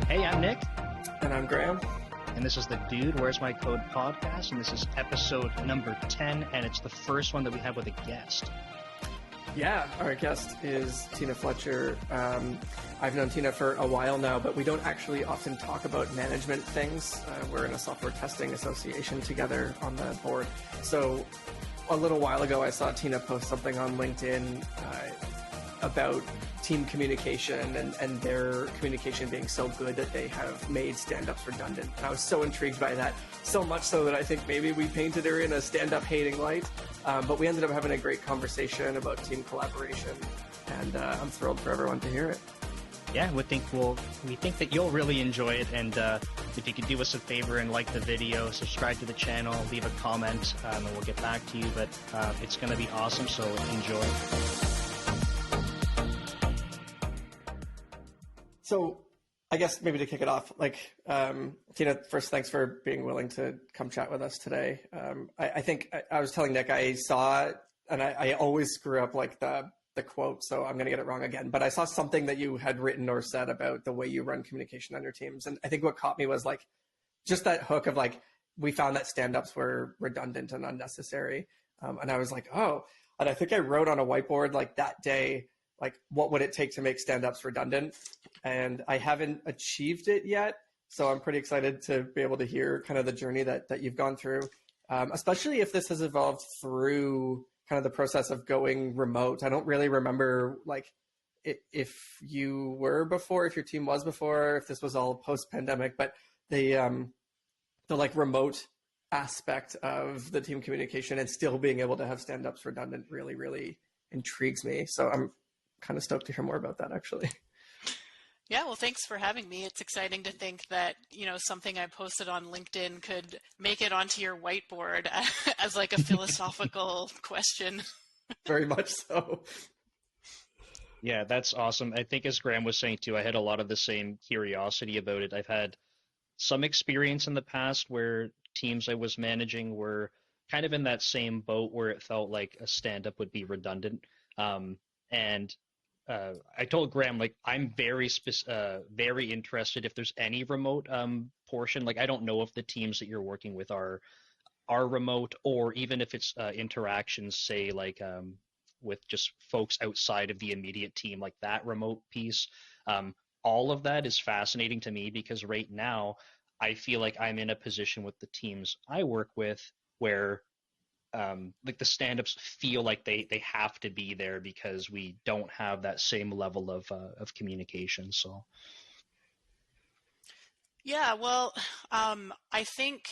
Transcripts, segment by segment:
Hey, I'm Nick. And I'm Graham. And this is the Dude, Where's My Code podcast. And this is episode number 10. And it's the first one that we have with a guest. Yeah, our guest is Tina Fletcher. I've known Tina for a while now, but we don't actually often talk about management things. We're in a software testing association together on the board. So a little while ago, I saw Tina post something on LinkedIn about team communication and their communication being so good that they have made stand-ups redundant. And I was so intrigued by that, so much so that I think maybe we painted her in a stand-up hating light. But we ended up having a great conversation about team collaboration, and I'm thrilled for everyone to hear it. Yeah, we think that you'll really enjoy it. And if you could do us a favor and like the video, subscribe to the channel, leave a comment, and we'll get back to you. But it's going to be awesome, so enjoy. So I guess maybe to kick it off, Tina, first, thanks for being willing to come chat with us today. I think I was telling Nick, I saw, and I always screw up like the quote, so I'm going to get it wrong again, but I saw something that you had written or said about the way you run communication on your teams. And I think what caught me was like, just that hook of like, we found that stand-ups were redundant and unnecessary. And I was like, oh, and I think I wrote on a whiteboard like that day, like, what would it take to make stand-ups redundant? And I haven't achieved it yet. So I'm pretty excited to be able to hear kind of the journey that you've gone through, especially if this has evolved through kind of the process of going remote. I don't really remember like if you were before, if your team was before, if this was all post-pandemic, but the like remote aspect of the team communication and still being able to have stand-ups redundant really, really intrigues me. So I'm kind of stoked to hear more about that, actually. Yeah, well, thanks for having me. It's exciting to think that, something I posted on LinkedIn could make it onto your whiteboard as like a philosophical question. Very much so. Yeah, that's awesome. I think as Graham was saying too, I had a lot of the same curiosity about it. I've had some experience in the past where teams I was managing were kind of in that same boat where it felt like a stand-up would be redundant. And I told Graham, like, I'm very interested if there's any remote portion. Like, I don't know if the teams that you're working with are remote, or even if it's interactions, say, like with just folks outside of the immediate team, like that remote piece. All of that is fascinating to me because right now I feel like I'm in a position with the teams I work with where like the stand-ups feel like they have to be there because we don't have that same level of communication. So yeah, well, I think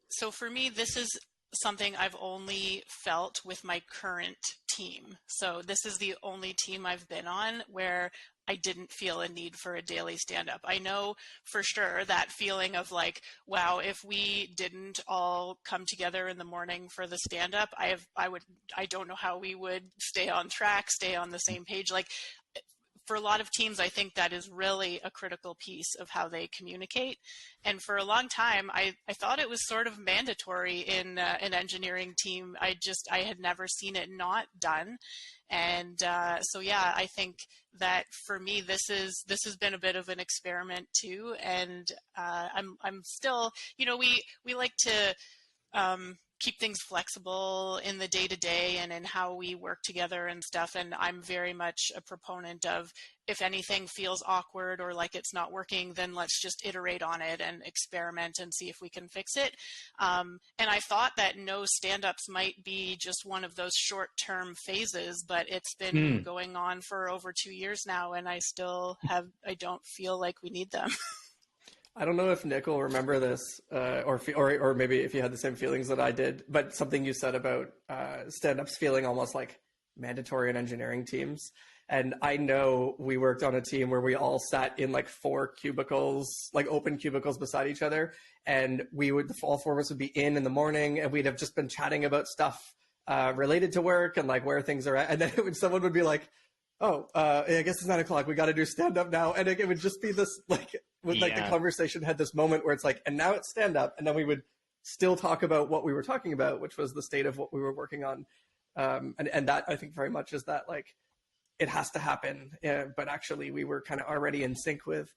so. For me, this is something I've only felt with my current team. So this is the only team I've been on where I didn't feel a need for a daily stand-up. I know for sure that feeling of like, wow, if we didn't all come together in the morning for the stand-up, I don't know how we would stay on track, stay on the same page. Like, for a lot of teams, I think that is really a critical piece of how they communicate. And for a long time, I thought it was sort of mandatory in an engineering team. I had never seen it not done. And so, yeah, I think that for me, this has been a bit of an experiment too. And I'm still, we like to keep things flexible in the day-to-day and in how we work together and stuff. And I'm very much a proponent of, if anything feels awkward or like it's not working, then let's just iterate on it and experiment and see if we can fix it. And I thought that no stand-ups might be just one of those short-term phases, but it's been going on for over 2 years now, and I don't feel like we need them. I don't know if Nick will remember this, or maybe if you had the same feelings that I did, but something you said about stand-ups feeling almost like mandatory in engineering teams. And I know we worked on a team where we all sat in like 4 cubicles, like open cubicles beside each other. And all 4 of us would be in the morning, and we'd have just been chatting about stuff related to work and like where things are at. And then someone would be like, oh, I guess it's 9 o'clock. We got to do stand-up now. And it would just be this like, the conversation had this moment where it's like, and now it's stand-up. And then we would still talk about what we were talking about, which was the state of what we were working on. And that I think very much is that like, it has to happen. But actually we were kind of already in sync with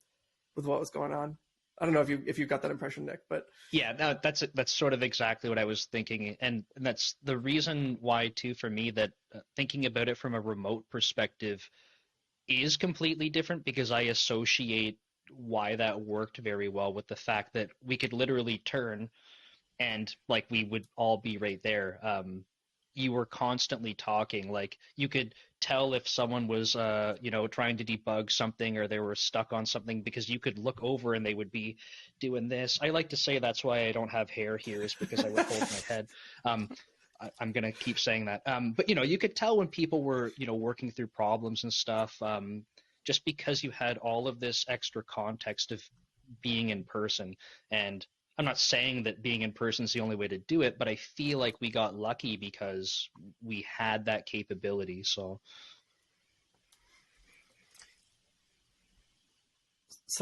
with what was going on. I don't know if you got that impression, Nick, but Yeah, no, that's sort of exactly what I was thinking, and that's the reason why too for me that thinking about it from a remote perspective is completely different because I associate why that worked very well with the fact that we could literally turn and like we would all be right there. You were constantly talking. Like you could tell if someone was, trying to debug something or they were stuck on something because you could look over and they would be doing this. I like to say that's why I don't have hair here is because I would hold my head. I'm gonna keep saying that. But you could tell when people were, working through problems and stuff, just because you had all of this extra context of being in person. And I'm not saying that being in person is the only way to do it, but I feel like we got lucky because we had that capability. so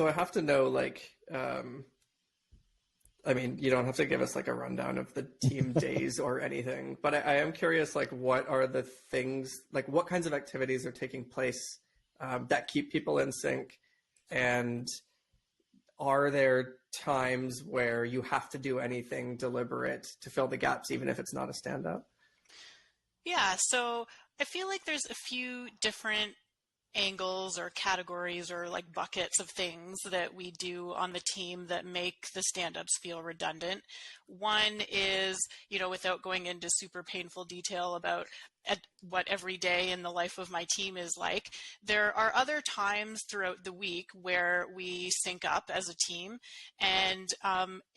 I have to know, like, I mean, you don't have to give us like a rundown of the team days or anything, but I am curious, like, what are the things, like, what kinds of activities are taking place that keep people in sync, and are there times where you have to do anything deliberate to fill the gaps, even if it's not a stand-up? Yeah, so I feel like there's a few different angles or categories or like buckets of things that we do on the team that make the stand-ups feel redundant. One is, without going into super painful detail about what every day in the life of my team is like, there are other times throughout the week where we sync up as a team. And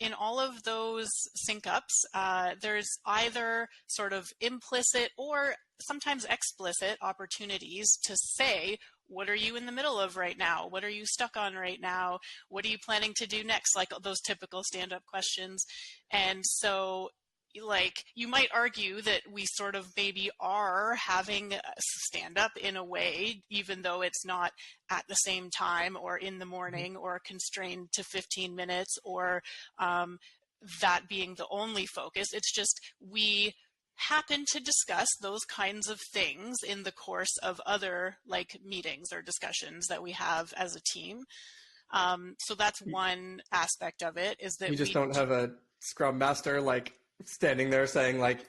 in all of those sync ups, there's either sort of implicit or sometimes explicit opportunities to say, what are you in the middle of right now? What are you stuck on right now? What are you planning to do next? Like those typical stand-up questions. And so, like, you might argue that we sort of maybe are having a stand-up in a way, even though it's not at the same time or in the morning or constrained to 15 minutes or that being the only focus. It's just we happen to discuss those kinds of things in the course of other like meetings or discussions that we have as a team. So that's one aspect of it, is that You just don't have a scrum master like standing there saying like,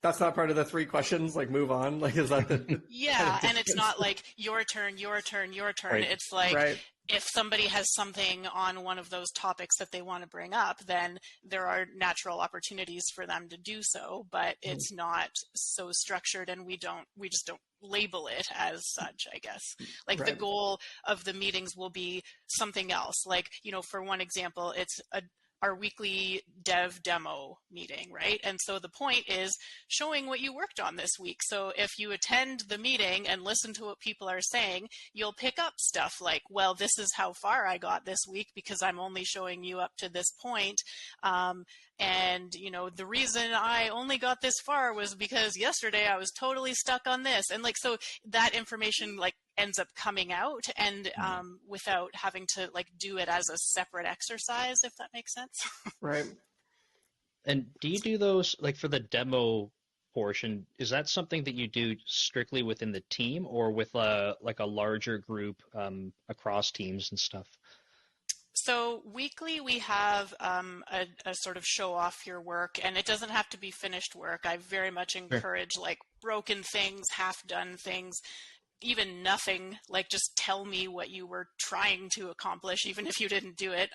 that's not part of the 3 questions, like move on. Like, is that the yeah, and it's not like your turn, your turn, your turn. Right. It's like, right? if somebody has something on one of those topics that they want to bring up, then there are natural opportunities for them to do so, but it's not so structured, and we just don't label it as such, I guess. Like the Right. goal of the meetings will be something else. Like, for one example, it's our weekly dev demo meeting, right? And so the point is showing what you worked on this week. So if you attend the meeting and listen to what people are saying, you'll pick up stuff like, well, this is how far I got this week because I'm only showing you up to this point. And, the reason I only got this far was because yesterday I was totally stuck on this. And like, so that information like ends up coming out, and without having to like do it as a separate exercise, if that makes sense. Right. And do you do those like for the demo portion? Is that something that you do strictly within the team or with like a larger group across teams and stuff? So weekly we have a sort of show off your work, and it doesn't have to be finished work. I very much Sure. encourage like broken things, half done things, even nothing, like just tell me what you were trying to accomplish, even if you didn't do it.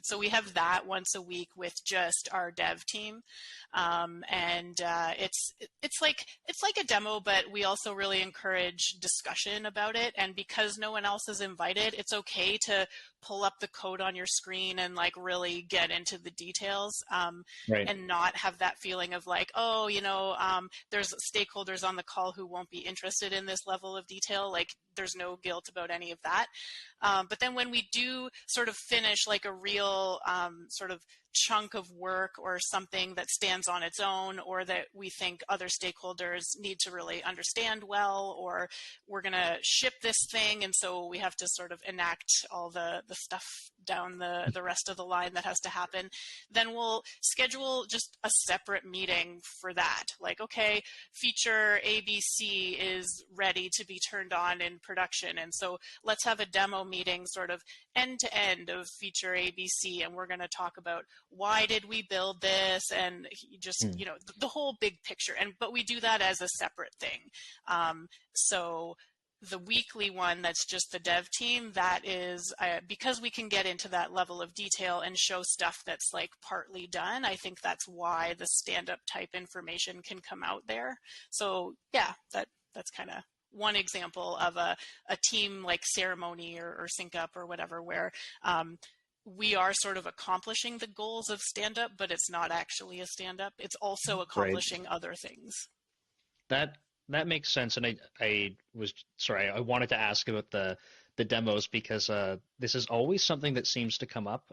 So we have that once a week with just our dev team. And it's like a demo, but we also really encourage discussion about it. And because no one else is invited, it's okay to pull up the code on your screen and like really get into the details, Right. and not have that feeling of like, oh, there's stakeholders on the call who won't be interested in this level of detail. Like there's no guilt about any of that. But then when we do sort of finish like a real sort of chunk of work or something that stands on its own, or that we think other stakeholders need to really understand well, or we're going to ship this thing, and so we have to sort of enact all the stuff down the rest of the line that has to happen, then we'll schedule just a separate meeting for that. Like, okay, feature ABC is ready to be turned on in production, and so let's have a demo meeting sort of end to end of feature ABC, and we're going to talk about why did we build this, and just, you know, the whole big picture. But we do that as a separate thing. So the weekly one that's just the dev team, that is, because we can get into that level of detail and show stuff that's like partly done, I think that's why the stand-up type information can come out there. So yeah, that's kind of one example of a team like ceremony or sync up or whatever, where we are sort of accomplishing the goals of stand-up, but it's not actually a stand-up. It's also accomplishing other things. That makes sense. And I was sorry, I wanted to ask about the demos because this is always something that seems to come up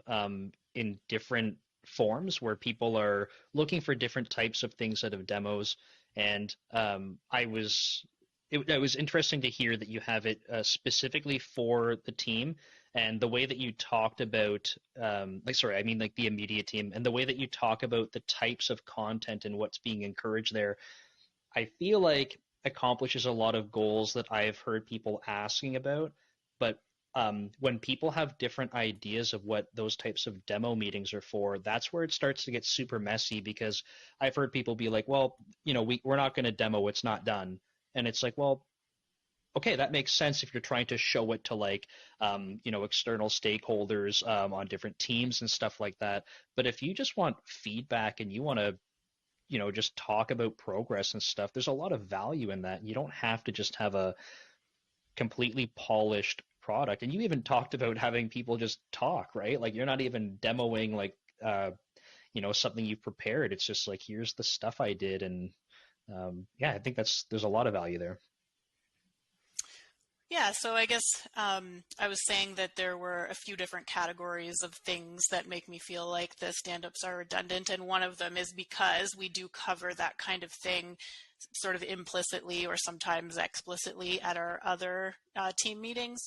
in different forms where people are looking for different types of things out of demos. And it was interesting to hear that you have it specifically for the team, and the way that you talked about like the immediate team, and the way that you talk about the types of content and what's being encouraged there, I feel like accomplishes a lot of goals that I've heard people asking about. But when people have different ideas of what those types of demo meetings are for, that's where it starts to get super messy, because I've heard people be like, well, you know, we're not going to demo, it's not done. And it's like, well, okay, that makes sense if you're trying to show it to like, you know, external stakeholders on different teams and stuff like that. But if you just want feedback and you want to, you know, just talk about progress and stuff, there's a lot of value in that. You don't have to just have a completely polished product. And you even talked about having people just talk, right? Like you're not even demoing like, you know, something you've prepared. It's just like, here's the stuff I did. And yeah, I think there's a lot of value there. Yeah, so I guess I was saying that there were a few different categories of things that make me feel like the stand-ups are redundant, and one of them is because we do cover that kind of thing sort of implicitly or sometimes explicitly at our other team meetings.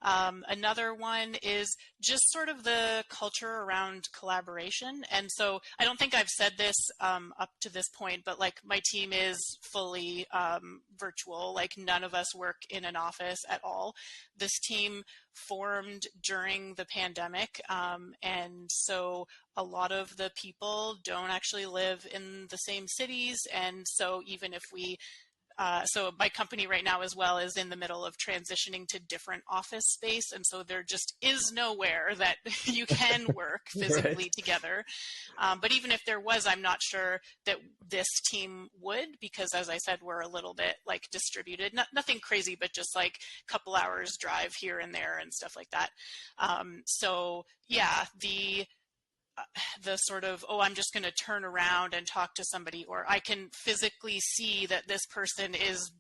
Another one is just sort of the culture around collaboration. And so I don't think I've said this up to this point, but like my team is fully virtual. Like none of us work in an office at all. This team formed during the pandemic. And so a lot of the people don't actually live in the same cities. And so even if we so my company right now as well is in the middle of transitioning to different office space. And so there just is nowhere that you can work physically Right. together. But even if there was, I'm not sure that this team would, because as I said, we're a little bit like distributed, nothing crazy, but just like a couple hours drive here and there and stuff like that. So yeah, the sort of, oh, I'm just going to turn around and talk to somebody, or I can physically see that this person is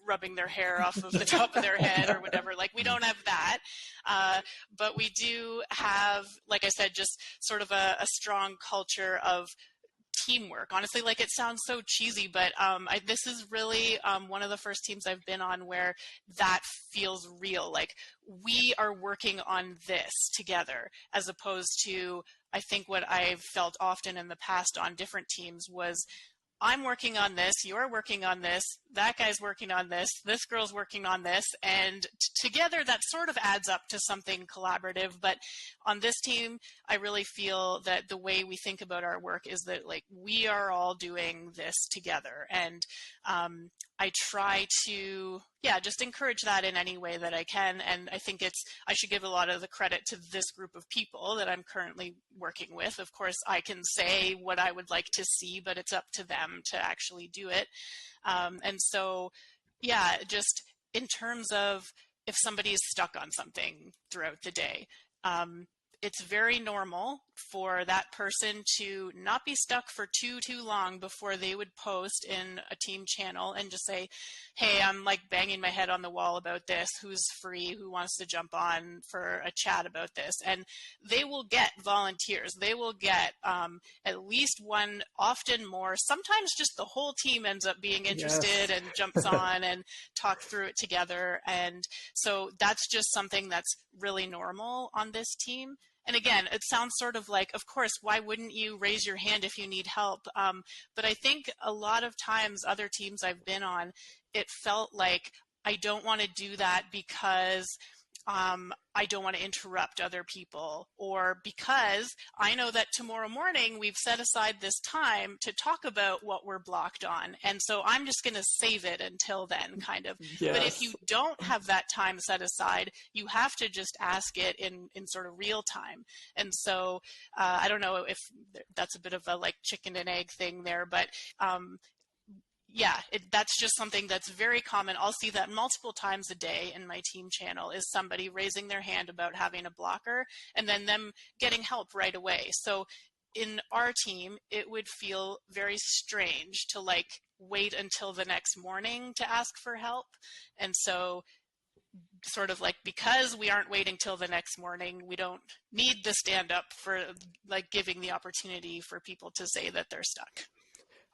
rubbing their hair off of the top of their head or whatever. Like we don't have that. But we do have, like I said, just sort of a strong culture of teamwork. Honestly, like it sounds so cheesy, but this is really one of the first teams I've been on where that feels real. Like we are working on this together, as opposed to, I think what I've felt often in the past on different teams was, I'm working on this, you're working on this, that guy's working on this girl's working on this, and together that sort of adds up to something collaborative. But on this team, I really feel that the way we think about our work is that like we are all doing this together. And I try to, yeah, just encourage that in any way that I can. And I think I should give a lot of the credit to this group of people that I'm currently working with. Of course, I can say what I would like to see, but it's up to them to actually do it. And so, yeah, just in terms of if somebody is stuck on something throughout the day, it's very normal for that person to not be stuck for too long before they would post in a team channel and just say, hey, I'm like banging my head on the wall about this. Who's free? Who wants to jump on for a chat about this? And they will get volunteers. They will get at least one, often more. Sometimes just the whole team ends up being interested and jumps on and talk through it together. And so that's just something that's really normal on this team. And again, it sounds sort of like, of course, why wouldn't you raise your hand if you need help? But I think a lot of times, other teams I've been on, it felt like I don't want to do that because I don't want to interrupt other people, or because I know that tomorrow morning we've set aside this time to talk about what we're blocked on. And so I'm just going to save it until then, kind of. Yes. But if you don't have that time set aside, you have to just ask it in sort of real time. And so I don't know if that's a bit of a like chicken and egg thing there, but yeah, that's just something that's very common. I'll see that multiple times a day in my team channel, is somebody raising their hand about having a blocker and then them getting help right away. So in our team, it would feel very strange to like wait until the next morning to ask for help. And so sort of like, because we aren't waiting till the next morning, we don't need the stand up for like giving the opportunity for people to say that they're stuck.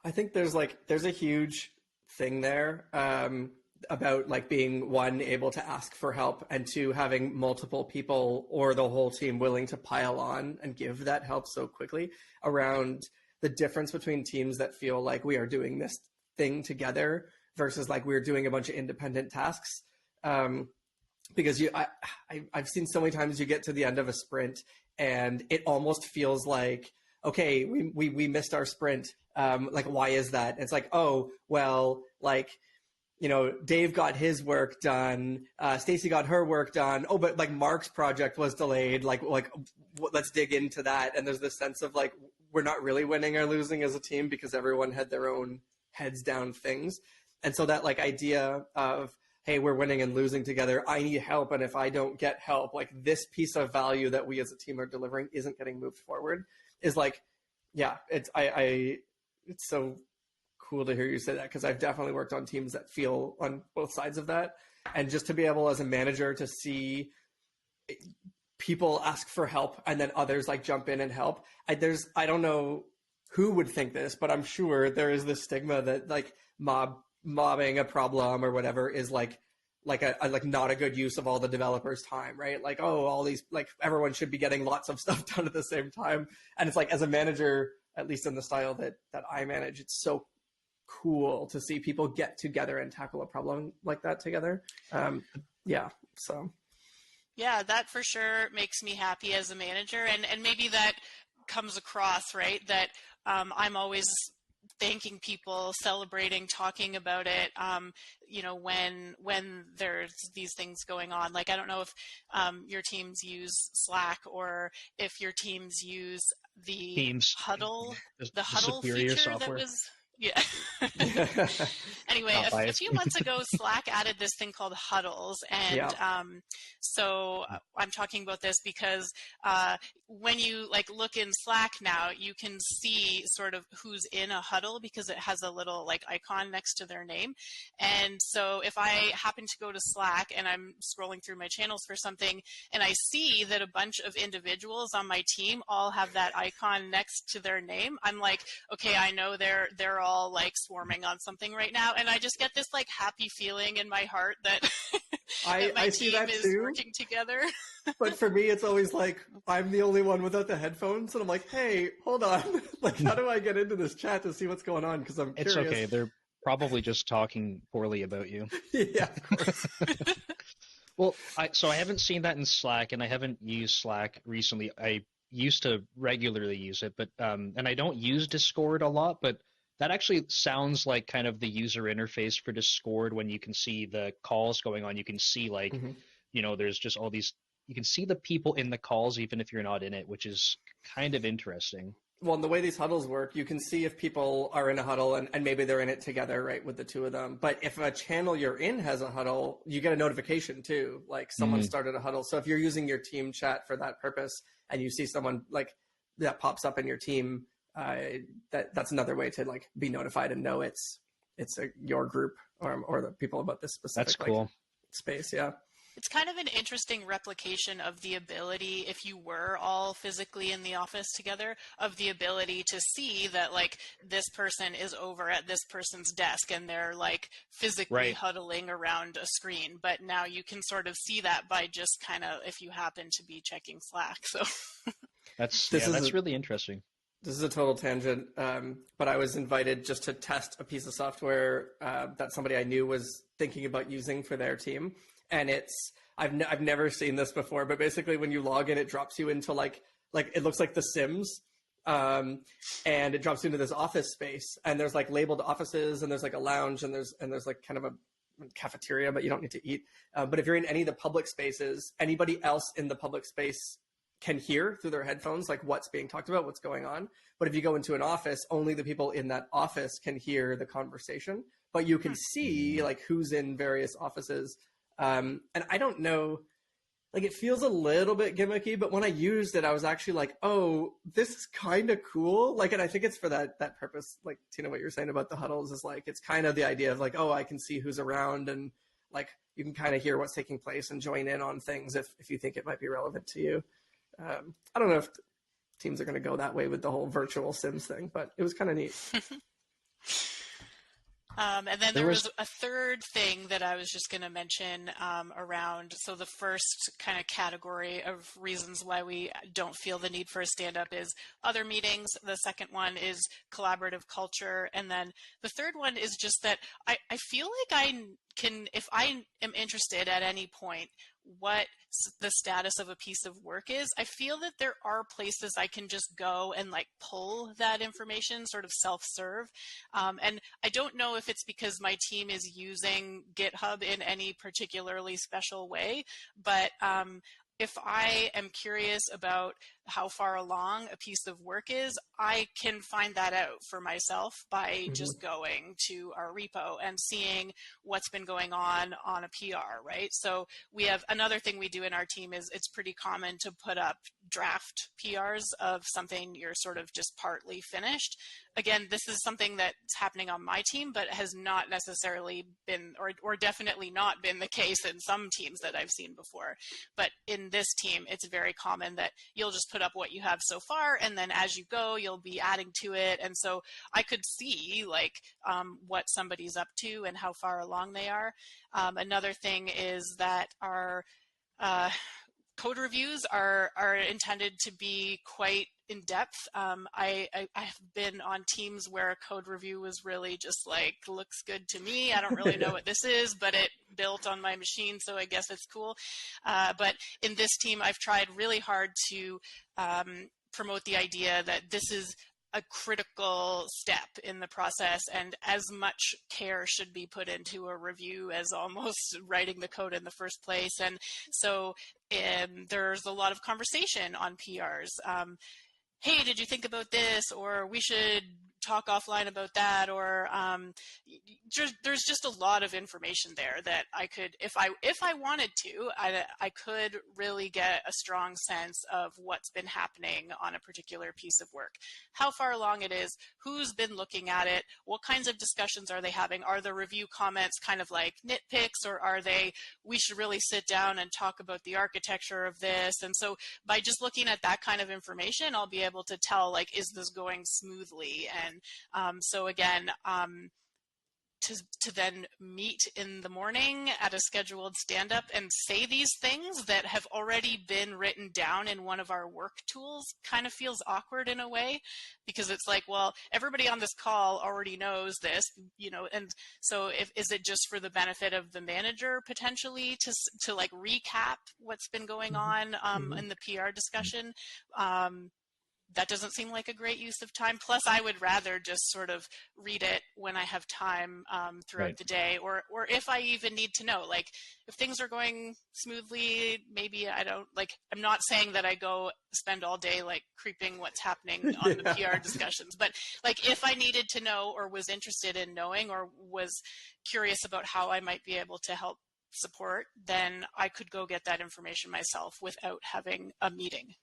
I think there's a huge thing there about like being, one, able to ask for help, and two, having multiple people or the whole team willing to pile on and give that help so quickly, around the difference between teams that feel like we are doing this thing together versus like we're doing a bunch of independent tasks. Because I've seen so many times you get to the end of a sprint and it almost feels like, okay, we missed our sprint. Like, why is that? It's like, oh, well, like, you know, Dave got his work done. Stacy got her work done. Oh, but like Mark's project was delayed. Like, let's dig into that. And there's this sense of like, we're not really winning or losing as a team because everyone had their own heads down things. And so that like idea of, hey, we're winning and losing together, I need help. And if I don't get help, like this piece of value that we as a team are delivering isn't getting moved forward, is like, yeah, it's so cool to hear you say that, because I've definitely worked on teams that feel on both sides of that. And just to be able as a manager to see people ask for help and then others like jump in and help. I don't know who would think this, but I'm sure there is this stigma that like mobbing a problem or whatever is like not a good use of all the developers' time, right? Like, oh, all these, like everyone should be getting lots of stuff done at the same time. And it's like, as a manager, at least in the style that I manage, it's so cool to see people get together and tackle a problem like that together. Yeah. So. Yeah, that for sure makes me happy as a manager. And maybe that comes across, right? That I'm always thanking people, celebrating, talking about it, you know, when there's these things going on. Like, I don't know if your teams use Slack or if your teams use the Teams, Huddle, the Huddle superior feature software. that was, yeah. Anyway, a few months ago, Slack added this thing called Huddles. And so I'm talking about this because when you like look in Slack now, you can see sort of who's in a huddle because it has a little like icon next to their name. And so if I happen to go to Slack and I'm scrolling through my channels for something and I see that a bunch of individuals on my team all have that icon next to their name, I'm like, okay, I know they're all like swarming on something right now. And I just get this like happy feeling in my heart that, that my I team see that is too. working together. But for me, it's always like, I'm the only one without the headphones. And I'm like, hey, hold on. Like, how do I get into this chat to see what's going on? Because I'm curious. It's okay. They're probably just talking poorly about you. Yeah, of course. Well, so I haven't seen that in Slack, and I haven't used Slack recently. I used to regularly use it, but and I don't use Discord a lot, but that actually sounds like kind of the user interface for Discord when you can see the calls going on. You can see like, you know, there's just all these, you can see the people in the calls even if you're not in it, which is kind of interesting. well, the way these huddles work, you can see if people are in a huddle and maybe they're in it together, right, with the two of them. But if a channel you're in has a huddle, you get a notification too, like someone started a huddle. So if you're using your team chat for that purpose and you see someone like that pops up in your team, that's another way to like be notified and know it's your group or the people about this specific That's cool. like, space. Yeah. It's kind of an interesting replication of the ability, if you were all physically in the office together, of the ability to see that like this person is over at this person's desk and they're like physically huddling around a screen. But now you can sort of see that by just kind of if you happen to be checking Slack. So that's really interesting. This is a total tangent, but I was invited just to test a piece of software that somebody I knew was thinking about using for their team. And I've never seen this before, but basically when you log in, it drops you into like it looks like The Sims, and it drops you into this office space, and there's like labeled offices, and there's like a lounge, and there's like kind of a cafeteria, but you don't need to eat. But if you're in any of the public spaces, anybody else in the public space can hear through their headphones like what's being talked about, what's going on. But if you go into an office, only the people in that office can hear the conversation, but you can see like who's in various offices. And I don't know, like it feels a little bit gimmicky, but when I used it, I was actually like, oh, this is kind of cool. Like, and I think it's for that purpose, like Tina, what you're saying about the huddles is like, it's kind of the idea of like, oh, I can see who's around and like, you can kind of hear what's taking place and join in on things if you think it might be relevant to you. I don't know if teams are going to go that way with the whole virtual Sims thing, but it was kind of neat. And then there was a third thing that I was just going to mention around. So the first kind of category of reasons why we don't feel the need for a stand-up is other meetings. The second one is collaborative culture. And then the third one is just that I feel like I can, if I am interested at any point, what the status of a piece of work is, I feel that there are places I can just go and like pull that information, sort of self-serve. And I don't know if it's because my team is using GitHub in any particularly special way, but if I am curious about how far along a piece of work is, I can find that out for myself by just going to our repo and seeing what's been going on a PR, right? So we have another thing we do in our team is it's pretty common to put up draft PRs of something you're sort of just partly finished. Again, this is something that's happening on my team, but has not necessarily been, or definitely not been the case in some teams that I've seen before. But in this team, it's very common that you'll just put up what you have so far, and then as you go, you'll be adding to it. And so I could see like what somebody's up to and how far along they are. Another thing is that our code reviews are intended to be quite in depth. I have been on teams where a code review was really just like, looks good to me. I don't really know what this is, but it built on my machine, so I guess it's cool. But in this team, I've tried really hard to promote the idea that this is a critical step in the process, and as much care should be put into a review as almost writing the code in the first place. And so there's a lot of conversation on PRs. Hey, did you think about this? Or we should talk offline about that, or there's just a lot of information there that I could, if I wanted to, I could really get a strong sense of what's been happening on a particular piece of work, how far along it is, who's been looking at it, what kinds of discussions are they having, are the review comments kind of like nitpicks, or are they, we should really sit down and talk about the architecture of this. And so by just looking at that kind of information, I'll be able to tell, like, is this going smoothly? And so again, to then meet in the morning at a scheduled stand-up and say these things that have already been written down in one of our work tools kind of feels awkward in a way, because it's like, well, everybody on this call already knows this, you know, and so is it just for the benefit of the manager potentially to like recap what's been going on in the PR discussion? that doesn't seem like a great use of time. Plus, I would rather just sort of read it when I have time throughout Right. the day, or if I even need to know, like if things are going smoothly, maybe I don't like. I'm not saying that I go spend all day like creeping what's happening on the PR discussions, but like if I needed to know or was interested in knowing or was curious about how I might be able to help support, then I could go get that information myself without having a meeting,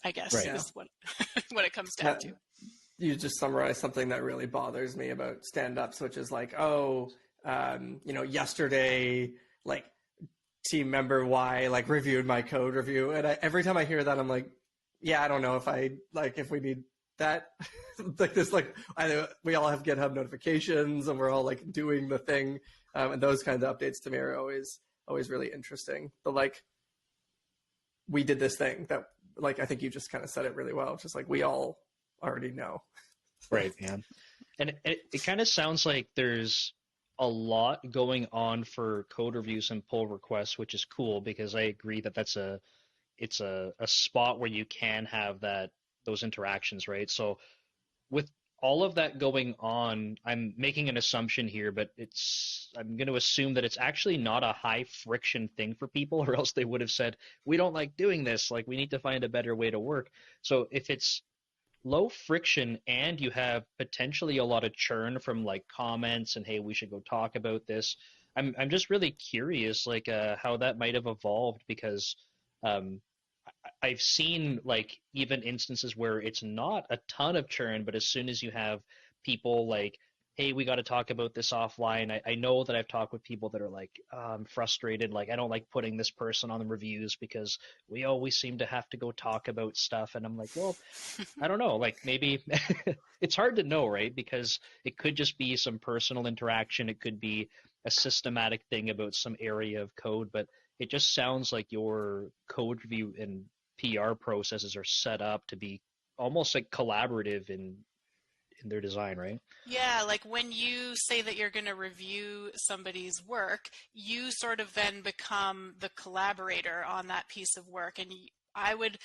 I guess, Right. is what what it comes down to. You just summarized something that really bothers me about stand-ups, which is like, oh, yesterday, like team member Y like reviewed my code review, and every time I hear that, I'm like, yeah, I don't know if we need that. Like this, like we all have GitHub notifications, and we're all like doing the thing, and those kinds of updates to me are always really interesting. But like, we did this thing that, like, I think you just kind of said it really well. It's just like we all already know. Right, man. And it kind of sounds like there's a lot going on for code reviews and pull requests, which is cool because I agree that it's a spot where you can have those interactions, right? So with all of that going on, I'm making an assumption here, but I'm going to assume that it's actually not a high friction thing for people, or else they would have said, we don't like doing this. Like, we need to find a better way to work. So if it's low friction and you have potentially a lot of churn from like comments and, hey, we should go talk about this, I'm just really curious, like, how that might have evolved, because I've seen like even instances where it's not a ton of churn, but as soon as you have people like, hey, we got to talk about this offline. I know that I've talked with people that are like, I'm frustrated. Like, I don't like putting this person on the reviews because we always seem to have to go talk about stuff. And I'm like, well, I don't know. Like, maybe it's hard to know, right? Because it could just be some personal interaction. It could be a systematic thing about some area of code, but it just sounds like your code review and PR processes are set up to be almost like collaborative in their design, right? Yeah, like when you say that you're going to review somebody's work, you sort of then become the collaborator on that piece of work. And I would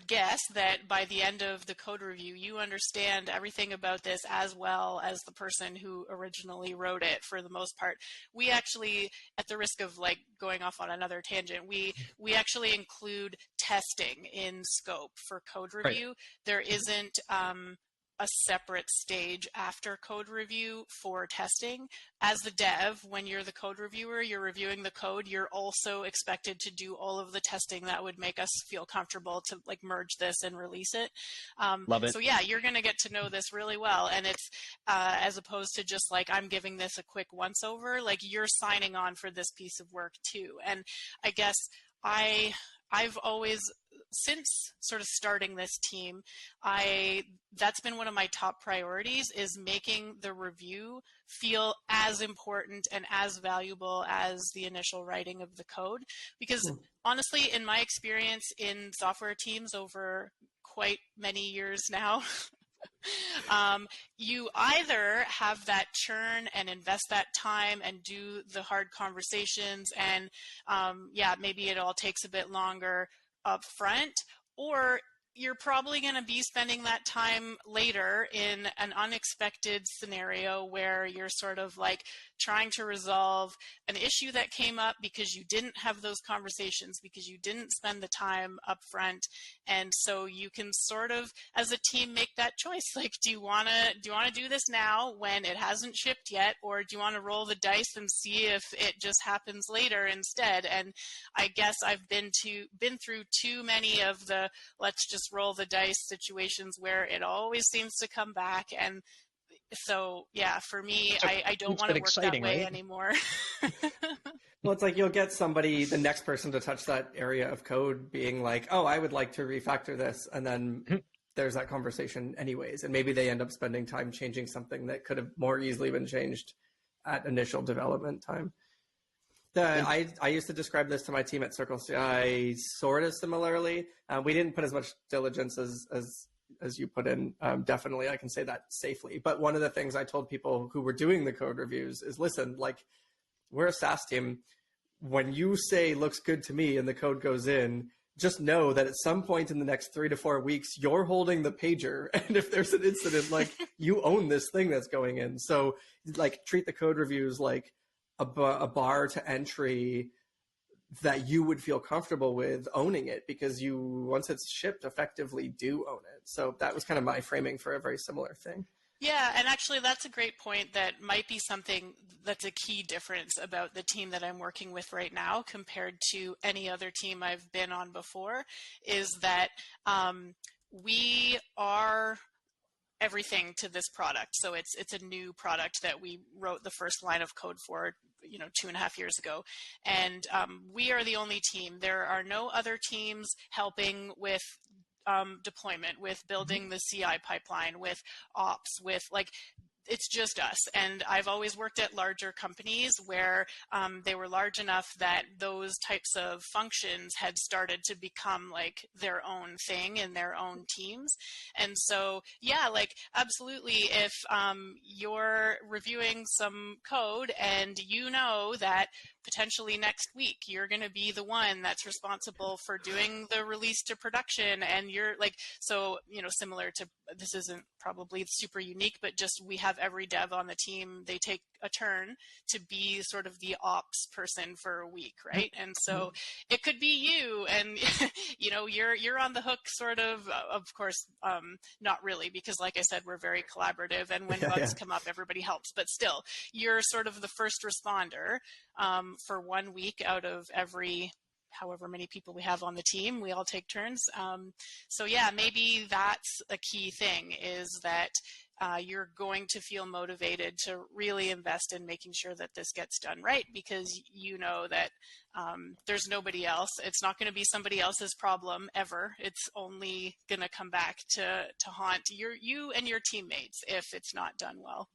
guess that by the end of the code review, you understand everything about this as well as the person who originally wrote it for the most part. We actually, at the risk of like going off on another tangent, we actually include testing in scope for code review. Right. There isn't a separate stage after code review for testing. As the dev, when you're the code reviewer, you're reviewing the code, you're also expected to do all of the testing that would make us feel comfortable to like merge this and release it. Love it. So yeah, you're going to get to know this really well. And it's as opposed to just like, I'm giving this a quick once over, like you're signing on for this piece of work too. And I guess I've always, since sort of starting this team, that's been one of my top priorities, is making the review feel as important and as valuable as the initial writing of the code. Because honestly, in my experience in software teams over quite many years now, you either have that churn and invest that time and do the hard conversations and maybe it all takes a bit longer up front, or you're probably going to be spending that time later in an unexpected scenario where you're sort of like trying to resolve an issue that came up because you didn't have those conversations, because you didn't spend the time up front. And so you can sort of, as a team, make that choice. Like, do you want to do this now when it hasn't shipped yet, or do you want to roll the dice and see if it just happens later instead? And I guess I've been through too many of the let's just roll the dice situations where it always seems to come back. And so, yeah, for me, I don't want to work that way anymore. Well, it's like you'll get somebody, the next person to touch that area of code being like, oh, I would like to refactor this. And then there's that conversation anyways. And maybe they end up spending time changing something that could have more easily been changed at initial development time. I used to describe this to my team at Circle CI sort of similarly. We didn't put as much diligence as you put in. Definitely, I can say that safely. But one of the things I told people who were doing the code reviews is, listen, like, we're a SaaS team. When you say looks good to me and the code goes in, just know that at some point in the next 3 to 4 weeks, you're holding the pager. And if there's an incident, like, you own this thing that's going in. So like, treat the code reviews like a bar to entry that you would feel comfortable with owning it, because you, once it's shipped, effectively do own it. So that was kind of my framing for a very similar thing. Yeah, and actually that's a great point. That might be something that's a key difference about the team that I'm working with right now compared to any other team I've been on before, is that we are everything to this product. So it's a new product that we wrote the first line of code for, 2.5 years ago. And we are the only team. There are no other teams helping with deployment, with building the CI pipeline, with ops, with it's just us. And I've always worked at larger companies where they were large enough that those types of functions had started to become like their own thing in their own teams. And so, yeah, absolutely, if you're reviewing some code and you know that potentially next week you're going to be the one that's responsible for doing the release to production, and you're so similar to, this isn't probably super unique, but just we have every dev on the team, they take a turn to be sort of the ops person for a week, right? And so it could be you, and you're on the hook, sort of course, not really, because like I said, we're very collaborative, and when bugs come up, everybody helps, but still, you're sort of the first responder for 1 week out of every however many people we have on the team. We all take turns. So yeah, maybe that's a key thing, is that you're going to feel motivated to really invest in making sure that this gets done right, because you know that there's nobody else. It's not going to be somebody else's problem ever. It's only going to come back to haunt you and your teammates if it's not done well.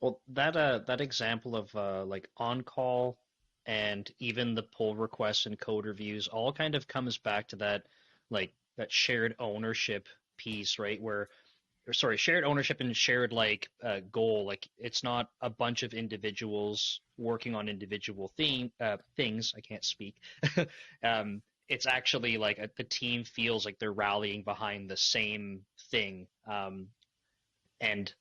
Well, that example of on call and even the pull requests and code reviews all kind of comes back to that that shared ownership piece, right? Shared ownership and shared goal. Like, it's not a bunch of individuals working on individual things. I can't speak. It's actually the team feels like they're rallying behind the same thing. And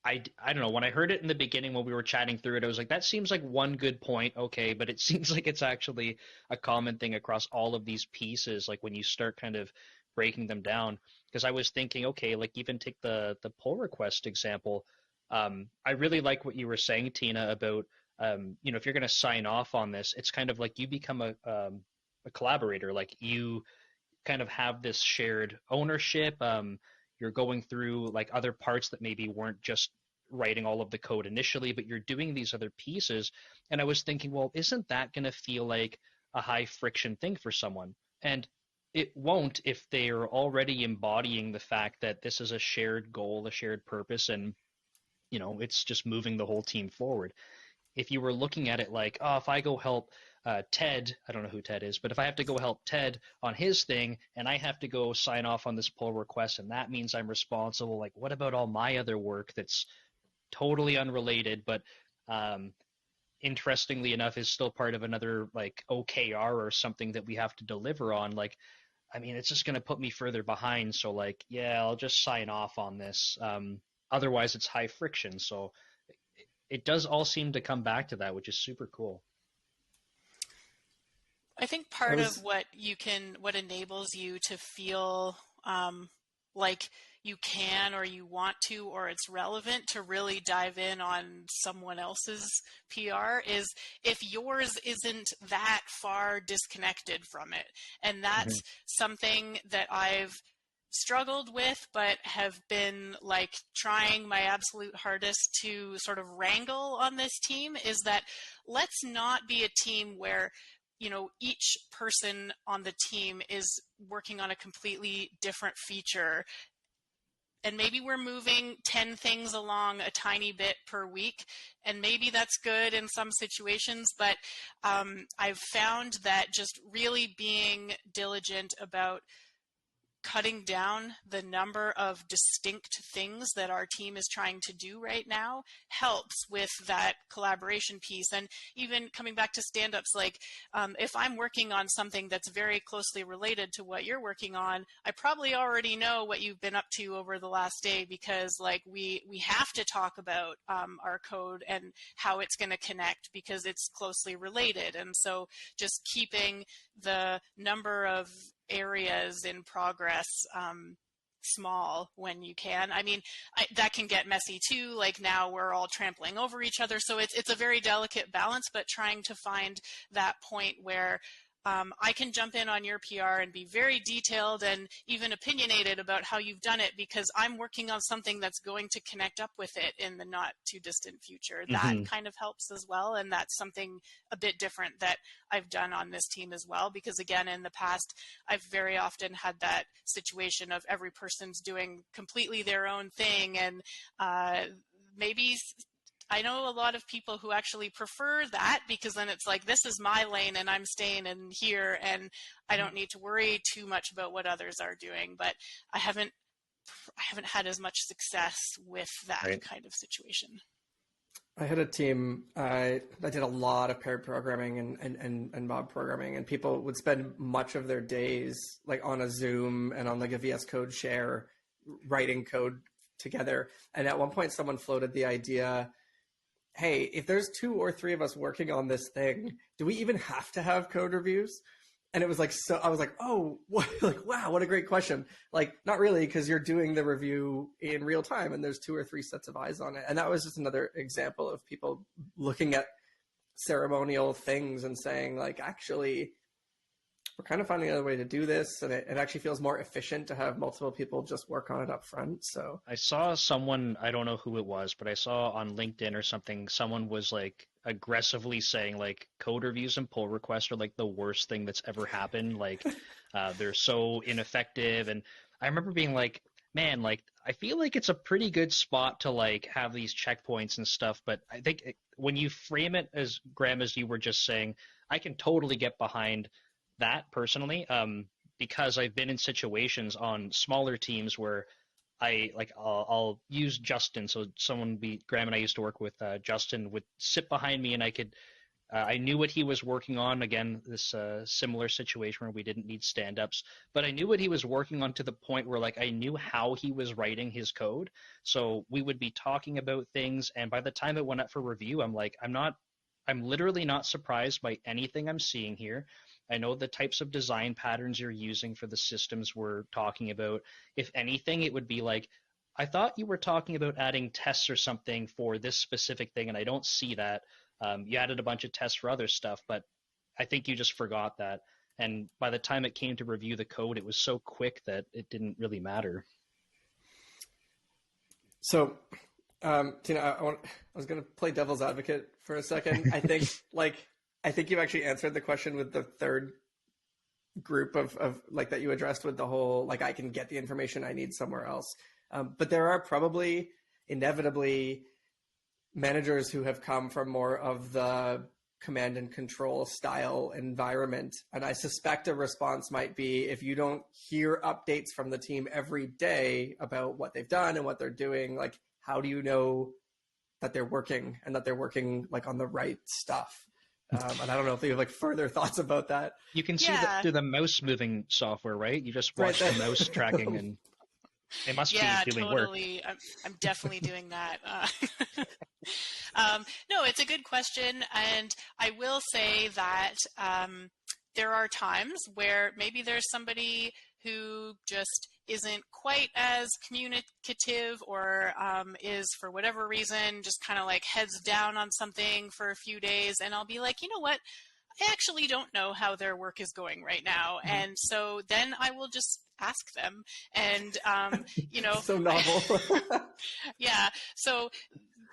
I don't know, when I heard it in the beginning when we were chatting through it, I was like, that seems like one good point, okay, but it seems like it's actually a common thing across all of these pieces, when you start kind of breaking them down. Because I was thinking, okay, even take the pull request example. I really like what you were saying, Tina, about if you're going to sign off on this, it's kind of like you become a collaborator. You kind of have this shared ownership. You're going through other parts that maybe weren't just writing all of the code initially, but you're doing these other pieces. And I was thinking, well, isn't that going to feel like a high friction thing for someone? And it won't if they're already embodying the fact that this is a shared goal, a shared purpose, and it's just moving the whole team forward. If you were looking at it if I go help Ted, I don't know who Ted is, but if I have to go help Ted on his thing and I have to go sign off on this pull request, and that means I'm responsible, what about all my other work that's totally unrelated, but interestingly enough is still part of another OKR or something that we have to deliver on? It's just going to put me further behind. So yeah, I'll just sign off on this. Otherwise it's high friction. So it does all seem to come back to that, which is super cool. I think part of what enables you to feel like you can, or you want to, or it's relevant to really dive in on someone else's PR is if yours isn't that far disconnected from it. And that's something that I've struggled with, but have been trying my absolute hardest to sort of wrangle on this team, is that let's not be a team where each person on the team is working on a completely different feature, and maybe we're moving 10 things along a tiny bit per week, and maybe that's good in some situations, but I've found that just really being diligent about cutting down the number of distinct things that our team is trying to do right now helps with that collaboration piece. And even coming back to stand-ups, like if I'm working on something that's very closely related to what you're working on, I probably already know what you've been up to over the last day, because like we have to talk about our code and how it's going to connect because it's closely related. And so just keeping the number of areas in progress small when you can. I mean, that can get messy too. Like now we're all trampling over each other. So it's a very delicate balance, but trying to find that point where I can jump in on your PR and be very detailed and even opinionated about how you've done it because I'm working on something that's going to connect up with it in the not too distant future. That kind of helps as well. And that's something a bit different that I've done on this team as well, because again, in the past, I've very often had that situation of every person's doing completely their own thing. And maybe I know a lot of people who actually prefer that, because then it's like, this is my lane and I'm staying in here and I don't need to worry too much about what others are doing. But I haven't had as much success with that kind of situation. I had a team I did a lot of paired programming and mob programming, and people would spend much of their days like on a Zoom and on like a VS Code share writing code together. And at one point someone floated the idea, hey, if there's 2 or 3 of us working on this thing, do we even have to have code reviews? And it was like, so I was like, oh, what, like, wow, what a great question. Like, not really, because you're doing the review in real time and there's 2 or 3 sets of eyes on it. And that was just another example of people looking at ceremonial things and saying, like, actually, we're kind of finding another way to do this, and it actually feels more efficient to have multiple people just work on it up front. So I saw someone, I don't know who it was, but I saw on LinkedIn or something, someone was like aggressively saying like code reviews and pull requests are like the worst thing that's ever happened. Like they're so ineffective. And I remember being like, man, like I feel like it's a pretty good spot to like have these checkpoints and stuff. But I think when you frame it as, Graham, as you were just saying, I can totally get behind that personally, because I've been in situations on smaller teams where I'll use Justin. So Graham and I used to work with Justin would sit behind me, and I knew what he was working on. Again, this similar situation where we didn't need stand-ups, but I knew what he was working on to the point where like I knew how he was writing his code. So we would be talking about things, and by the time it went up for review, I'm like, I'm literally not surprised by anything I'm seeing here. I know the types of design patterns you're using for the systems we're talking about. If anything, it would be like, I thought you were talking about adding tests or something for this specific thing, and I don't see that. You added a bunch of tests for other stuff, but I think you just forgot that. And by the time it came to review the code, it was so quick that it didn't really matter. So, Tina, I was going to play devil's advocate for a second. I think I think you actually answered the question with the third group of like that you addressed with the whole, like, I can get the information I need somewhere else. But there are probably inevitably managers who have come from more of the command and control style environment. And I suspect a response might be, if you don't hear updates from the team every day about what they've done and what they're doing, like, how do you know that they're working and that they're working like on the right stuff? And I don't know if you have like further thoughts about that. You can see that through the mouse moving software, right? You just watch the mouse tracking, and it must be doing totally. work. I'm definitely doing that. No, it's a good question, and I will say that there are times where maybe there's somebody who just isn't quite as communicative, or is, for whatever reason, just kind of like heads down on something for a few days, and I'll be like, you know what? I actually don't know how their work is going right now. Mm-hmm. And so then I will just ask them, and, you know. So novel. Yeah. So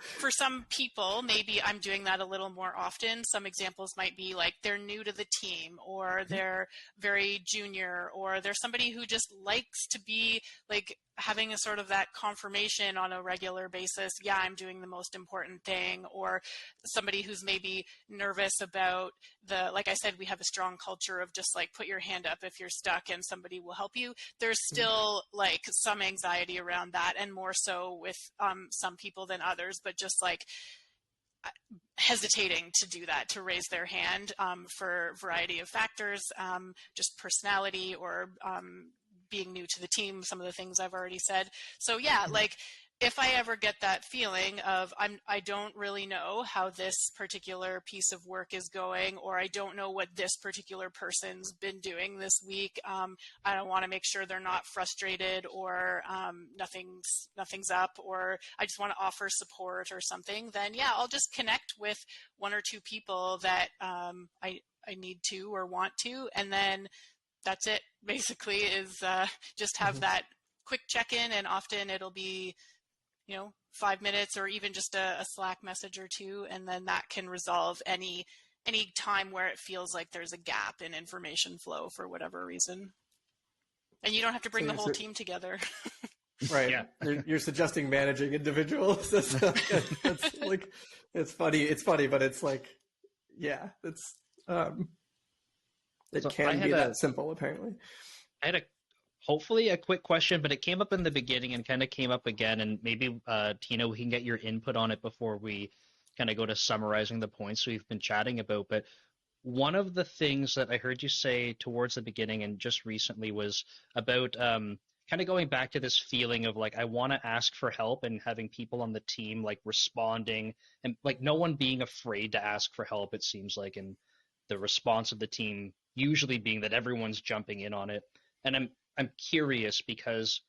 for some people, maybe I'm doing that a little more often. Some examples might be like they're new to the team, or they're very junior, or they're somebody who just likes to be like having a sort of that confirmation on a regular basis. Yeah, I'm doing the most important thing. Or somebody who's maybe nervous about like I said, we have a strong culture of just like put your hand up if you're stuck and somebody will help you. There's still like some anxiety around that, and more so with some people than others, but just like hesitating to do that, to raise their hand for a variety of factors, just personality, or being new to the team, some of the things I've already said. So yeah, like if I ever get that feeling of I don't really know how this particular piece of work is going, or I don't know what this particular person's been doing this week, I don't want to make sure they're not frustrated, or nothing's up, or I just want to offer support or something, then yeah, I'll just connect with one or two people that I need to or want to, and then that's it basically, is just have that quick check-in, and often it'll be 5 minutes, or even just a Slack message or two, and then that can resolve any time where it feels like there's a gap in information flow for whatever reason. And you don't have to bring the whole team together. Right. Yeah. You're suggesting managing individuals. That's like, it's funny, but it's like, yeah, it's it can be that simple, apparently. I had hopefully a quick question, but it came up in the beginning and kind of came up again, and maybe Tina, we can get your input on it before we kind of go to summarizing the points we've been chatting about. But one of the things that I heard you say towards the beginning and just recently was about kind of going back to this feeling of like, I want to ask for help, and having people on the team like responding, and like no one being afraid to ask for help, it seems like, and the response of the team usually being that everyone's jumping in on it. And I'm curious because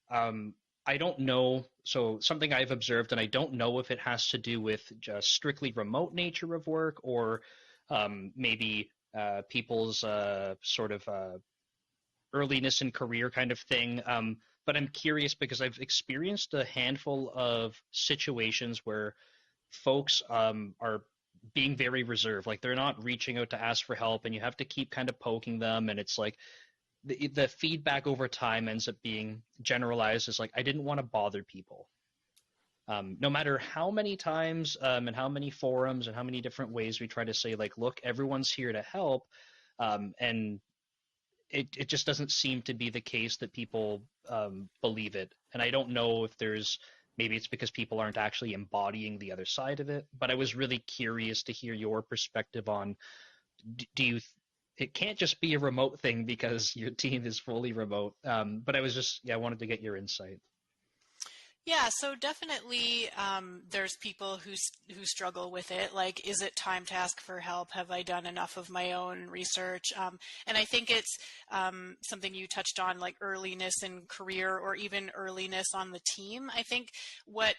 I don't know. So something I've observed, and I don't know if it has to do with just strictly remote nature of work, or maybe people's sort of earliness in career kind of thing. But I'm curious because I've experienced a handful of situations where folks are being very reserved. Like they're not reaching out to ask for help, and you have to keep kind of poking them. And it's like, the feedback over time ends up being generalized as like, I didn't want to bother people. No matter how many times and how many forums and how many different ways we try to say like, look, everyone's here to help. And it just doesn't seem to be the case that people believe it. And I don't know if maybe it's because people aren't actually embodying the other side of it, but I was really curious to hear your perspective on, it can't just be a remote thing because your team is fully remote. But I wanted to get your insight. Yeah, so definitely there's people who struggle with it. Like, is it time to ask for help? Have I done enough of my own research? And I think it's something you touched on, like earliness in career, or even earliness on the team. I think what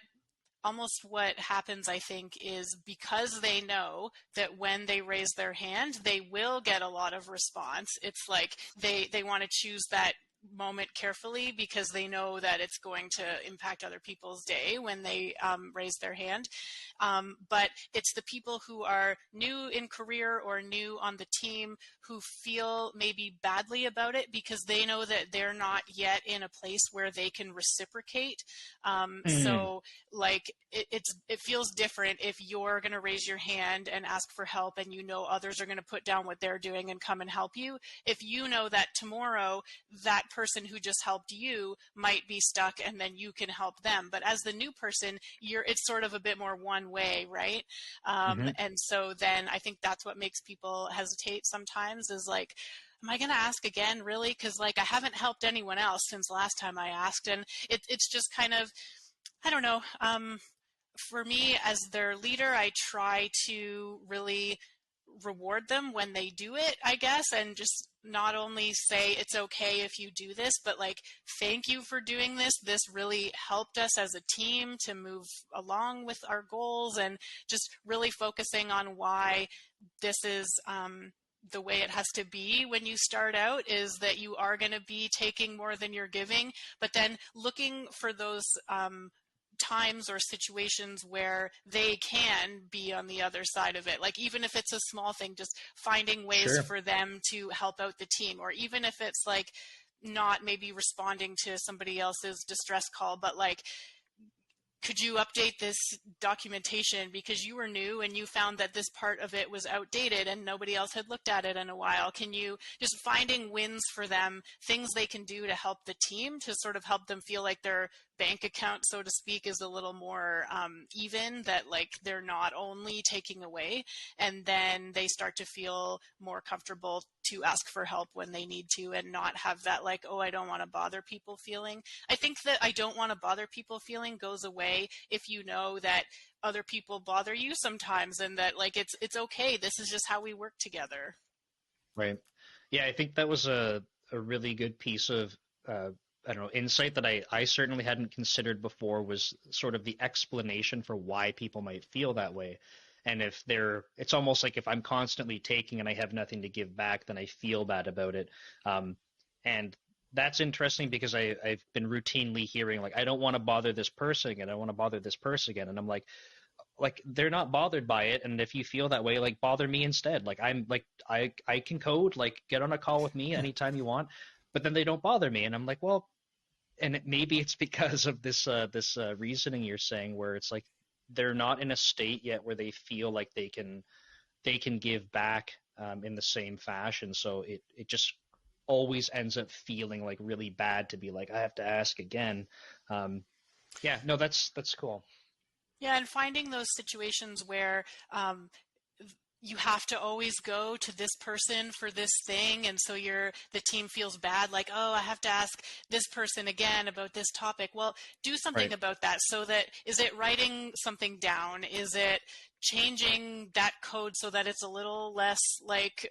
happens, I think, is because they know that when they raise their hand, they will get a lot of response. It's like they want to choose that moment carefully because they know that it's going to impact other people's day when they raise their hand. But it's the people who are new in career or new on the team who feel maybe badly about it because they know that they're not yet in a place where they can reciprocate. So like it feels different if you're going to raise your hand and ask for help and you know others are going to put down what they're doing and come and help you. If you know that tomorrow that person who just helped you might be stuck and then you can help them. But as the new person, it's sort of a bit more one way, right? And so then I think that's what makes people hesitate sometimes, is like, am I going to ask again, really? Because like I haven't helped anyone else since last time I asked. And it's just kind of, I don't know. For me as their leader, I try to really reward them when they do it, I guess, and just not only say it's okay if you do this, but like, thank you for doing this. This really helped us as a team to move along with our goals, and just really focusing on why this is the way it has to be when you start out, is that you are going to be taking more than you're giving, but then looking for those times or situations where they can be on the other side of it. Like even if it's a small thing, just finding ways Sure. for them to help out the team, or even if it's like not maybe responding to somebody else's distress call, but like, could you update this documentation because you were new and you found that this part of it was outdated and nobody else had looked at it in a while? Can you just finding wins for them, things they can do to help the team, to sort of help them feel like their bank account, so to speak, is a little more even, that like they're not only taking away, and then they start to feel more comfortable to ask for help when they need to and not have that like, oh, I don't want to bother people feeling. I think that I don't want to bother people feeling goes away if you know that other people bother you sometimes, and that like it's okay. This is just how we work together. Right. Yeah, I think that was a really good piece of I don't know, insight that I certainly hadn't considered before, was sort of the explanation for why people might feel that way. And if they're, it's almost like if I'm constantly taking and I have nothing to give back, then I feel bad about it. And that's interesting because I've been routinely hearing like, I don't want to bother this person again. I don't want to bother this person again. And I'm like they're not bothered by it, and if you feel that way, like bother me instead. Like I'm like I can code, like get on a call with me anytime you want. But then they don't bother me, and I'm like, well, and maybe it's because of this reasoning you're saying, where it's like they're not in a state yet where they feel like they can give back in the same fashion. So it just always ends up feeling like really bad to be like, I have to ask again. Yeah, no, that's cool. Yeah, and finding those situations where you have to always go to this person for this thing, and so the team feels bad, like, oh, I have to ask this person again about this topic. Well, do something Right. about that. So that, is it writing something down? Is it changing that code so that it's a little less like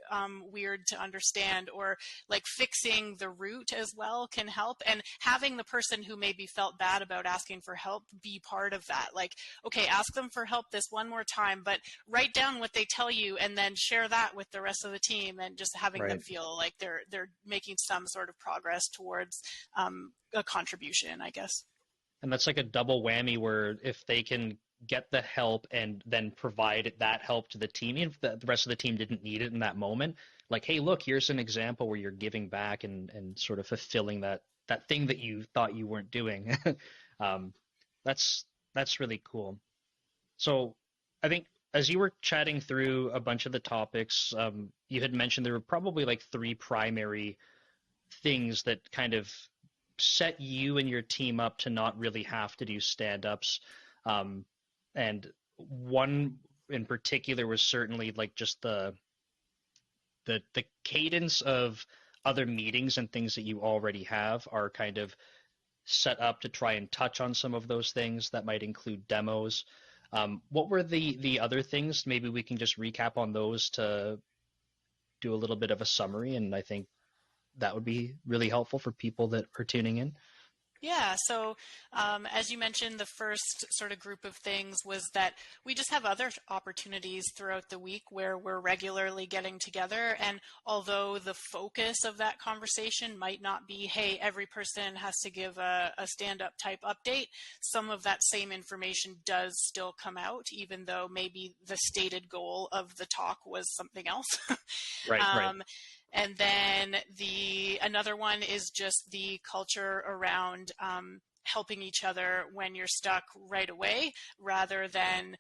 weird to understand, or like fixing the root as well can help, and having the person who maybe felt bad about asking for help be part of that. Like, okay, ask them for help this one more time, but write down what they tell you and then share that with the rest of the team, and just having them Right. feel like they're making some sort of progress towards a contribution, I guess. And that's like a double whammy, where if they can get the help and then provide that help to the team, even if the rest of the team didn't need it in that moment, like, hey, look, here's an example where you're giving back and sort of fulfilling that thing that you thought you weren't doing. um, that's really cool. So I think as you were chatting through a bunch of the topics, you had mentioned there were probably like three primary things that kind of set you and your team up to not really have to do stand-ups. Um, and one in particular was certainly like just the cadence of other meetings and things that you already have are kind of set up to try and touch on some of those things that might include demos. What were the other things? Maybe we can just recap on those to do a little bit of a summary, and I think that would be really helpful for people that are tuning in. Yeah, so as you mentioned, the first sort of group of things was that we just have other opportunities throughout the week where we're regularly getting together. And although the focus of that conversation might not be, hey, every person has to give a stand-up type update, some of that same information does still come out, even though maybe the stated goal of the talk was something else. Right, right. um, and then another one is just the culture around helping each other when you're stuck right away, rather than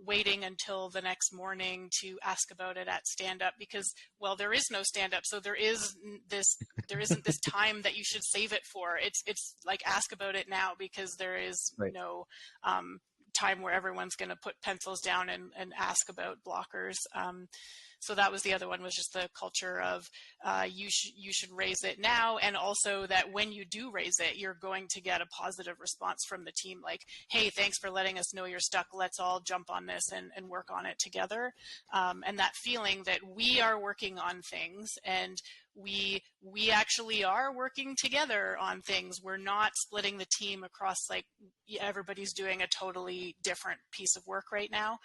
waiting until the next morning to ask about it at stand-up, because, well, there is no stand-up, so there isn't this time that you should save it for. It's like, ask about it now, because there is Right. no time where everyone's going to put pencils down and ask about blockers. So that was the other one, was just the culture of you should raise it now, and also that when you do raise it, you're going to get a positive response from the team, like, hey, thanks for letting us know you're stuck. Let's all jump on this and work on it together. And that feeling that we are working on things, and we actually are working together on things. We're not splitting the team across, like, everybody's doing a totally different piece of work right now.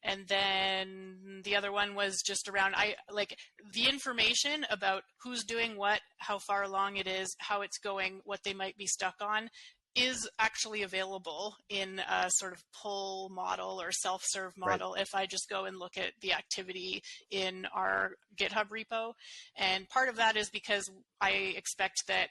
And then the other one was just around, like, the information about who's doing what, how far along it is, how it's going, what they might be stuck on. is actually available in a sort of pull model or self-serve Right. model if I just go and look at the activity in our GitHub repo. And part of that is because I expect that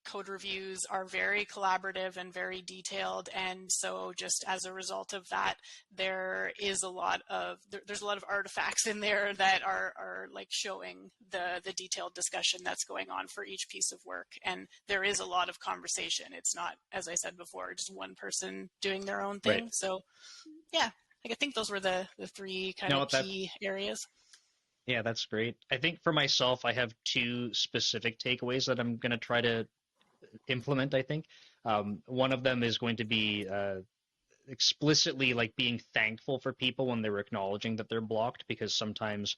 code reviews are very collaborative and very detailed, and so just as a result of that, there's a lot of artifacts in there that are like showing the detailed discussion that's going on for each piece of work, and there is a lot of conversation. It's not, as I said before, just one person doing their own thing. Right. So yeah, I think those were the three kind No, of key areas. yeah, that's great. I think for myself, I have two specific takeaways that I'm going to try to implement, I think. One of them is going to be explicitly like being thankful for people when they're acknowledging that they're blocked, because sometimes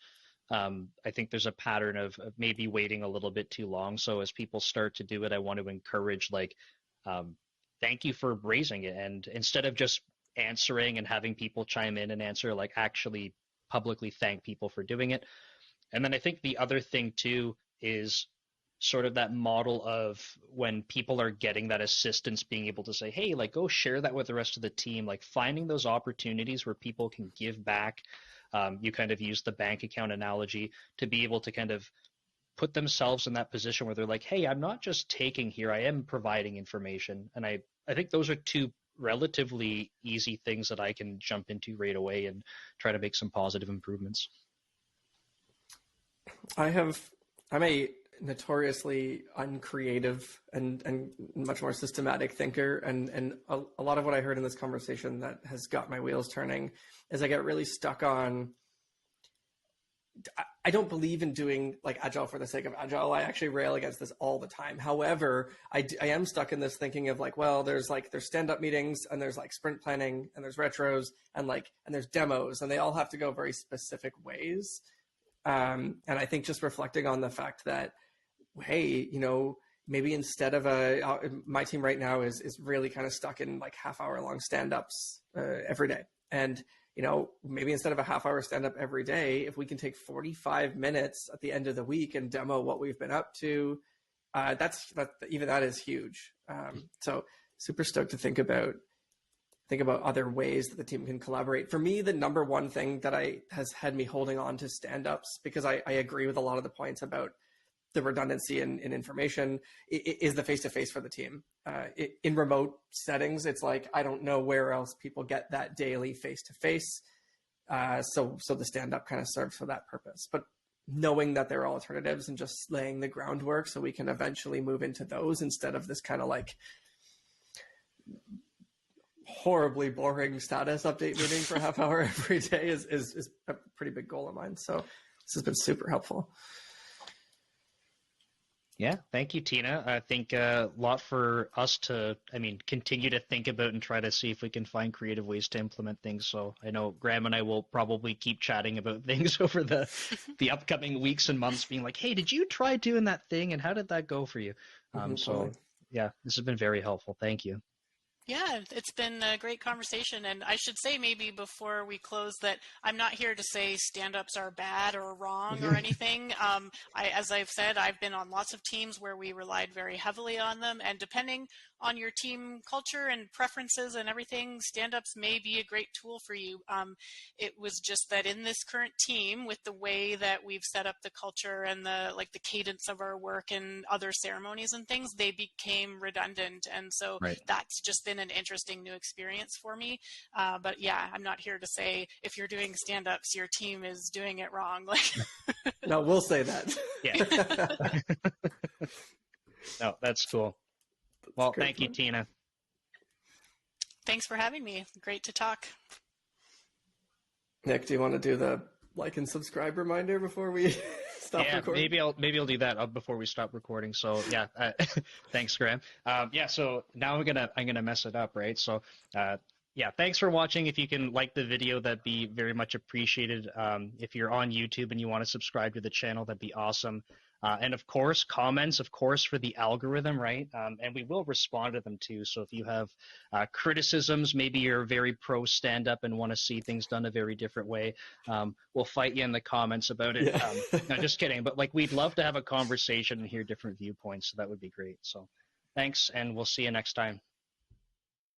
I think there's a pattern of maybe waiting a little bit too long. So as people start to do it, I want to encourage like, thank you for raising it. And instead of just answering and having people chime in and answer, like actually publicly thank people for doing it. And then I think the other thing too is sort of that model of when people are getting that assistance, being able to say, hey, like go share that with the rest of the team, like finding those opportunities where people can give back. You kind of use the bank account analogy to be able to kind of put themselves in that position where they're like, hey, I'm not just taking here, I am providing information. And I think those are two relatively easy things that I can jump into right away and try to make some positive improvements. I'm a notoriously uncreative and much more systematic thinker. And a lot of what I heard in this conversation that has got my wheels turning is I get really stuck on, I don't believe in doing like agile for the sake of agile. I actually rail against this all the time. However, I am stuck in this thinking of like, well, there's stand-up meetings and there's like sprint planning and there's retros and there's demos, and they all have to go very specific ways. And I think just reflecting on the fact that, hey, maybe instead of my team right now is really kind of stuck in like half-hour long stand-ups every day. And maybe instead of a half-hour stand-up every day, if we can take 45 minutes at the end of the week and demo what we've been up to, even that is huge. So super stoked to think about other ways that the team can collaborate. For me, the number one thing that has had me holding on to stand-ups, because I agree with a lot of the points about the redundancy in information, is the face-to-face for the team. In remote settings, it's like, I don't know where else people get that daily face-to-face. So the stand-up kind of serves for that purpose. But knowing that there are alternatives and just laying the groundwork so we can eventually move into those instead of this kind of like horribly boring status update meeting for a half hour every day is a pretty big goal of mine. So this has been super helpful. Yeah, thank you, Tina. I think a lot for us to, continue to think about and try to see if we can find creative ways to implement things. So I know Graham and I will probably keep chatting about things over the upcoming weeks and months, being like, hey, did you try doing that thing? And how did that go for you? Totally. Yeah, this has been very helpful. Thank you. Yeah, it's been a great conversation. And I should say maybe before we close that I'm not here to say stand-ups are bad or wrong or anything. As I've said, I've been on lots of teams where we relied very heavily on them. And depending on your team culture and preferences and everything, stand-ups may be a great tool for you. It was just that in this current team, with the way that we've set up the culture and the cadence of our work and other ceremonies and things, they became redundant. And so That's just been an interesting new experience for me. But yeah, I'm not here to say if you're doing stand-ups, your team is doing it wrong. No, we'll say that. Yeah. No, that's cool. Well, thank you, Tina. Thanks for having me. Great to talk. Nick, do you want to do the like and subscribe reminder before we stop recording? Maybe I'll do that before we stop recording. So yeah, thanks, Graham. So now I'm gonna mess it up, right? So yeah, thanks for watching. If you can like the video, that'd be very much appreciated. If you're on YouTube and you want to subscribe to the channel, that'd be awesome. And of course, comments, of course, for the algorithm, right? And we will respond to them too. So if you have criticisms, maybe you're very pro stand-up and want to see things done a very different way, we'll fight you in the comments about it. Yeah. No, just kidding. But we'd love to have a conversation and hear different viewpoints. So that would be great. So Thanks, and we'll see you next time.